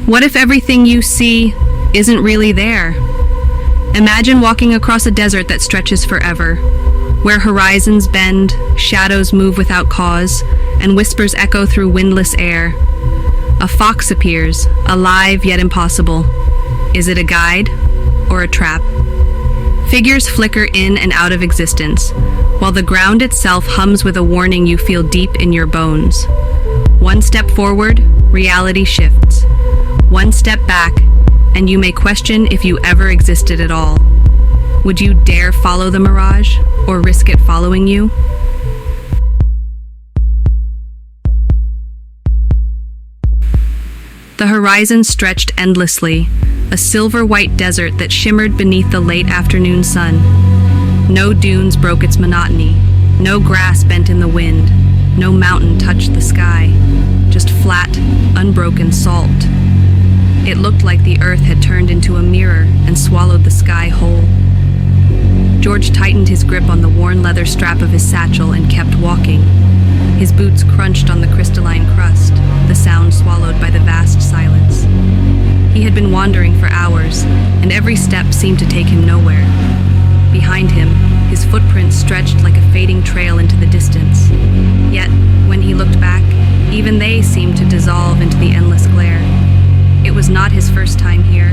What if everything you see isn't really there? Imagine walking across a desert that stretches forever, where horizons bend, shadows move without cause, and whispers echo through windless air. A fox appears, alive yet impossible. Is it a guide or a trap? Figures flicker in and out of existence, while the ground itself hums with a warning you feel deep in your bones. One step forward, reality shifts. One step back, and you may question if you ever existed at all. Would you dare follow the mirage, or risk it following you? The horizon stretched endlessly, a silver-white desert that shimmered beneath the late afternoon sun. No dunes broke its monotony, no grass bent in the wind, no mountain touched the sky, just flat, unbroken salt. It looked like the earth had turned into a mirror and swallowed the sky whole. George tightened his grip on the worn leather strap of his satchel and kept walking. His boots crunched on the crystalline crust, the sound swallowed by the vast silence. He had been wandering for hours, and every step seemed to take him nowhere. Behind him, his footprints stretched like a fading trail into the distance. Yet, when he looked back, even they seemed to dissolve into the endless glare. It was not his first time here.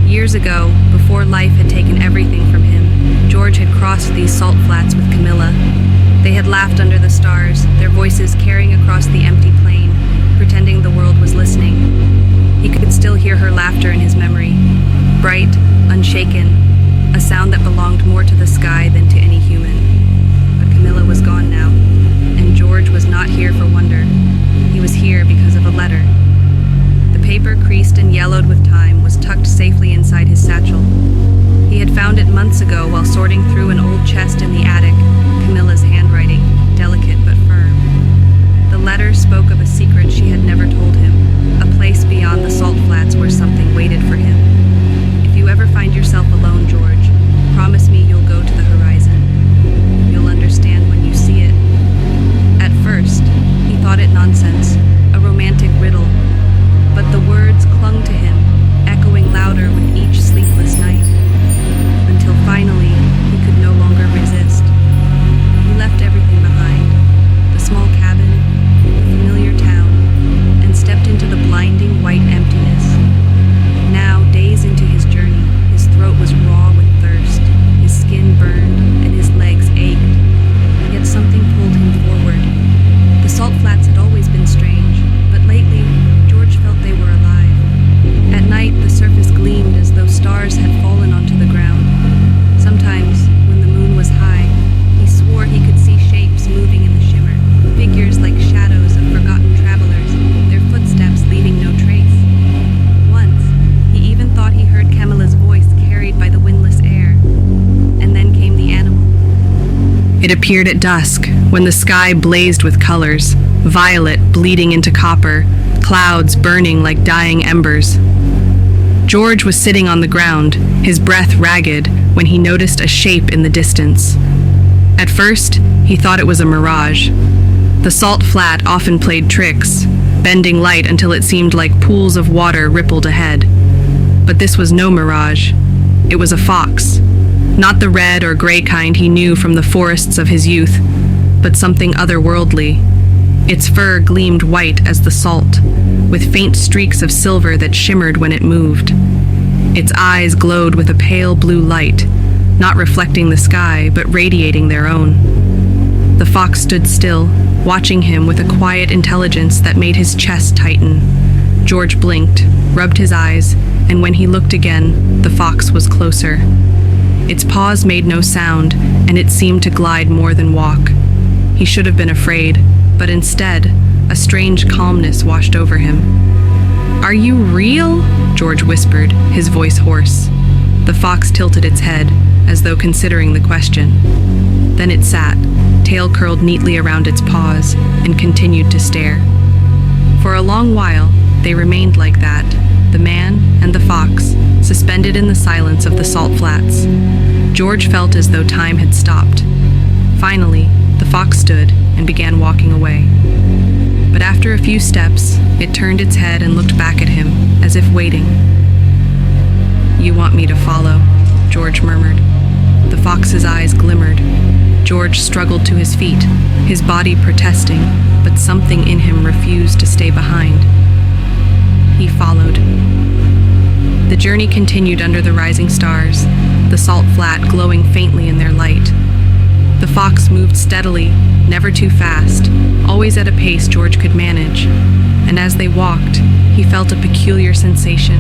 Years ago, before life had taken everything from him, George had crossed these salt flats with Camila. They had laughed under the stars, their voices carrying across the empty plain, pretending the world was listening. He could still hear her laughter in his memory, bright, unshaken, a sound that belonged more to the sky than to any human. But Camila was gone now, and George was not here for wonder. He was here because of a letter. The paper, creased and yellowed with time, was tucked safely inside his satchel. He had found it months ago while sorting through an old chest in the attic, Camila's handwriting, delicate but firm. The letter spoke of a secret she had never told him, a place beyond the salt flats where something waited for him. If you ever find yourself alone, George, promise me you'll go to the horizon. You'll understand when you see it. At first, he thought it nonsense, a romantic riddle. But the words clung to him, echoing louder with each sleepless night, until finally he could no longer resist. He left everything behind, the small cabin, the familiar town, and stepped into the blinding white emptiness. Now, days into his journey, his throat was raw with thirst, his skin burned, and his legs ached. Yet something pulled him forward. The salt flats had always been strange, but lately, George felt they were alive. At night, the surface gleamed as though stars had fallen onto the ground. Sometimes, when the moon was high, he swore he could see shapes moving in the shimmer, figures like shadows of forgotten travelers, their footsteps leaving no trace. Once, he even thought he heard Camila's voice carried by the windless air. And then came the animal. It appeared at dusk, when the sky blazed with colors, violet bleeding into copper, clouds burning like dying embers. George was sitting on the ground, his breath ragged, when he noticed a shape in the distance. At first, he thought it was a mirage. The salt flat often played tricks, bending light until it seemed like pools of water rippled ahead. But this was no mirage. It was a fox. Not the red or gray kind he knew from the forests of his youth, but something otherworldly. Its fur gleamed white as the salt, with faint streaks of silver that shimmered when it moved. Its eyes glowed with a pale blue light, not reflecting the sky, but radiating their own. The fox stood still, watching him with a quiet intelligence that made his chest tighten. George blinked, rubbed his eyes, and when he looked again, the fox was closer. Its paws made no sound, and it seemed to glide more than walk. He should have been afraid, but instead, a strange calmness washed over him. "Are you real?" George whispered, his voice hoarse. The fox tilted its head, as though considering the question. Then it sat, tail curled neatly around its paws, and continued to stare. For a long while, they remained like that, the man and the fox, suspended in the silence of the salt flats. George felt as though time had stopped. Finally, the fox stood and began walking away. But after a few steps, it turned its head and looked back at him, as if waiting. "You want me to follow," George murmured. The fox's eyes glimmered. George struggled to his feet, his body protesting, but something in him refused to stay behind. He followed. The journey continued under the rising stars, the salt flat glowing faintly in their light. The fox moved steadily, never too fast, always at a pace George could manage, and as they walked, he felt a peculiar sensation.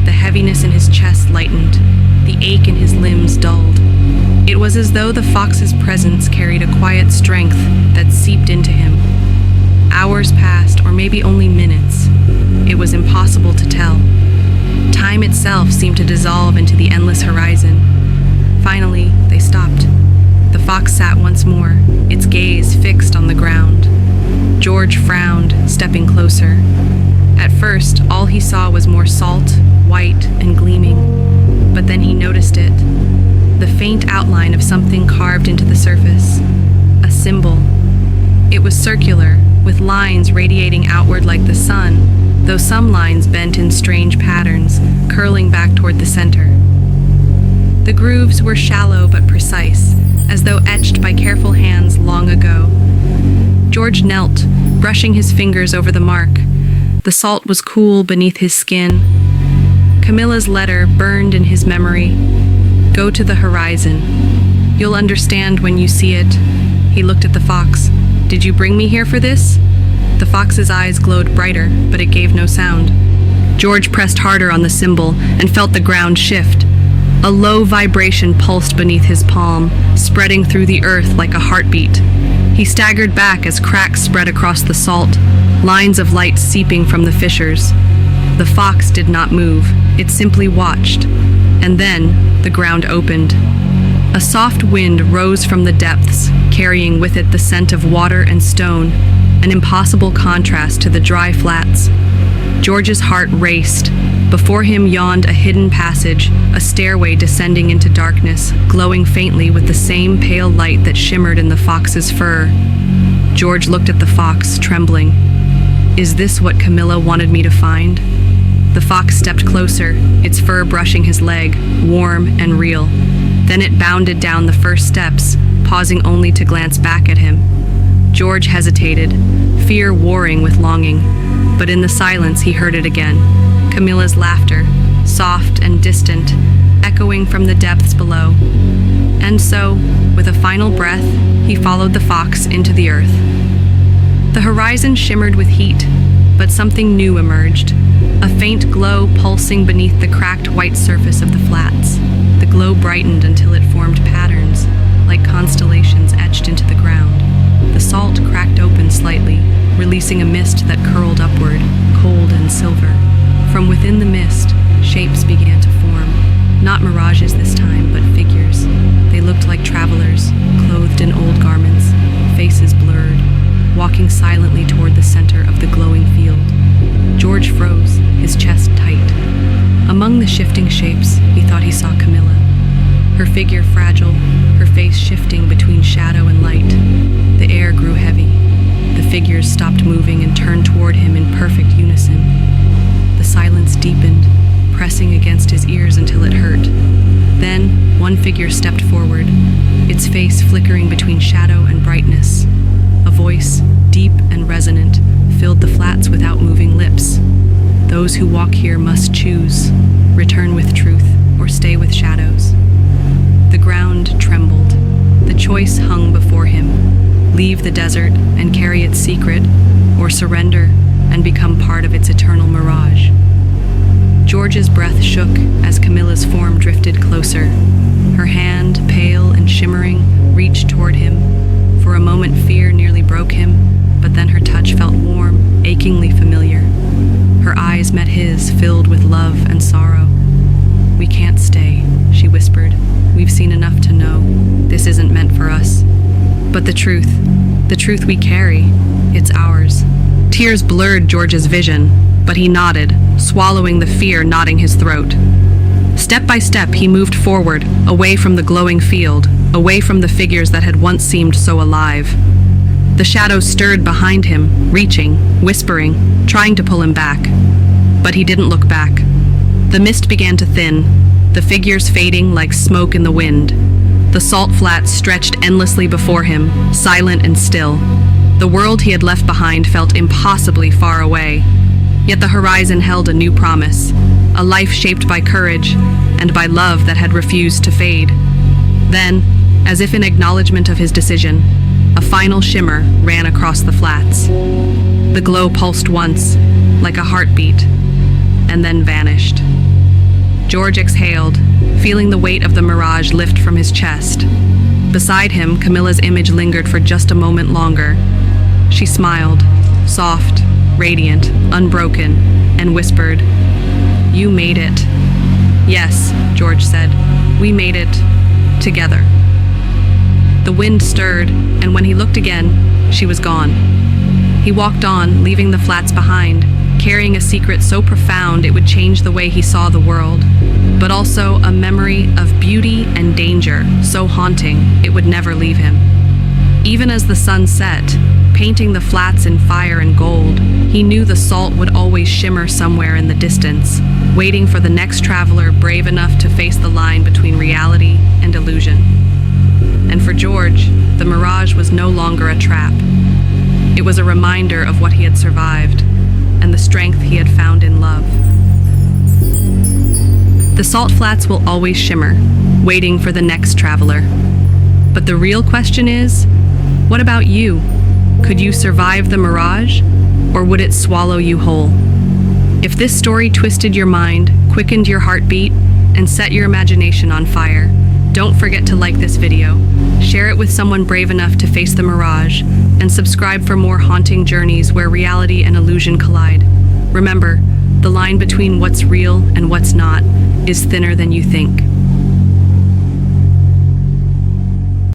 The heaviness in his chest lightened, the ache in his limbs dulled. It was as though the fox's presence carried a quiet strength that seeped into him. Hours passed, or maybe only minutes. It was impossible to tell. Time itself seemed to dissolve into the endless horizon. Finally, they stopped. The fox sat once more, its gaze fixed on the ground. George frowned, stepping closer. At first, all he saw was more salt, white, and gleaming. But then he noticed it. The faint outline of something carved into the surface. A symbol. It was circular, with lines radiating outward like the sun, though some lines bent in strange patterns, curling back toward the center. The grooves were shallow but precise, as though etched by careful hands long ago. George knelt, brushing his fingers over the mark. The salt was cool beneath his skin. Camilla's letter burned in his memory. "Go to the horizon. You'll understand when you see it." He looked at the fox. "Did you bring me here for this?" The fox's eyes glowed brighter, but it gave no sound. George pressed harder on the symbol and felt the ground shift. A low vibration pulsed beneath his palm, spreading through the earth like a heartbeat. He staggered back as cracks spread across the salt, lines of light seeping from the fissures. The fox did not move, it simply watched. And then, the ground opened. A soft wind rose from the depths, carrying with it the scent of water and stone, an impossible contrast to the dry flats. George's heart raced. Before him yawned a hidden passage, a stairway descending into darkness, glowing faintly with the same pale light that shimmered in the fox's fur. George looked at the fox, trembling. "Is this what Camila wanted me to find?" The fox stepped closer, its fur brushing his leg, warm and real. Then it bounded down the first steps, pausing only to glance back at him. George hesitated, fear warring with longing, but in the silence he heard it again. Camilla's laughter, soft and distant, echoing from the depths below. And so, with a final breath, he followed the fox into the earth. The horizon shimmered with heat, but something new emerged. A faint glow pulsing beneath the cracked white surface of the flats. The glow brightened until it formed patterns, like constellations etched into the ground. The salt cracked open slightly, releasing a mist that curled upward, cold and silver. From within the mist, shapes began to form. Not mirages this time, but figures. They looked like travelers, clothed in old garments, faces blurred, walking silently toward the center of the glowing field. George froze, his chest tight. Among the shifting shapes, he thought he saw Camila. Her figure fragile, her face shifting between shadow and light. The air grew heavy. The figures stopped moving and turned toward him in perfect unison. The silence deepened, pressing against his ears until it hurt. Then, one figure stepped forward, its face flickering between shadow and brightness. A voice, deep and resonant, filled the flats without moving lips. "Those who walk here must choose, return with truth, or stay with shadows." The ground trembled. The choice hung before him. Leave the desert and carry its secret, or surrender and become part of its eternal mirage. George's breath shook as Camilla's form drifted closer. Her hand, pale and shimmering, reached toward him. For a moment fear nearly broke him, but then her touch felt warm, achingly familiar. Her eyes met his, filled with love and sorrow. "We can't stay," she whispered. "We've seen enough to know. This isn't meant for us. But the truth we carry, it's ours." Tears blurred George's vision, but he nodded, swallowing the fear knotting his throat. Step by step, he moved forward, away from the glowing field, away from the figures that had once seemed so alive. The shadows stirred behind him, reaching, whispering, trying to pull him back. But he didn't look back. The mist began to thin, the figures fading like smoke in the wind. The salt flats stretched endlessly before him, silent and still. The world he had left behind felt impossibly far away. Yet the horizon held a new promise, a life shaped by courage and by love that had refused to fade. Then, as if in acknowledgement of his decision, a final shimmer ran across the flats. The glow pulsed once, like a heartbeat, and then vanished. George exhaled, feeling the weight of the mirage lift from his chest. Beside him, Camilla's image lingered for just a moment longer. She smiled, soft, radiant, unbroken, and whispered, "You made it." "Yes," George said, "we made it together." The wind stirred, and when he looked again, she was gone. He walked on, leaving the flats behind, carrying a secret so profound it would change the way he saw the world, but also a memory of beauty and danger so haunting it would never leave him. Even as the sun set, painting the flats in fire and gold, he knew the salt would always shimmer somewhere in the distance, waiting for the next traveler brave enough to face the line between reality and illusion. And for George, the mirage was no longer a trap. It was a reminder of what he had survived and the strength he had found in love. The salt flats will always shimmer, waiting for the next traveler. But the real question is, what about you? Could you survive the mirage, or would it swallow you whole? If this story twisted your mind, quickened your heartbeat, and set your imagination on fire, don't forget to like this video, share it with someone brave enough to face the mirage, and subscribe for more haunting journeys where reality and illusion collide. Remember, the line between what's real and what's not is thinner than you think.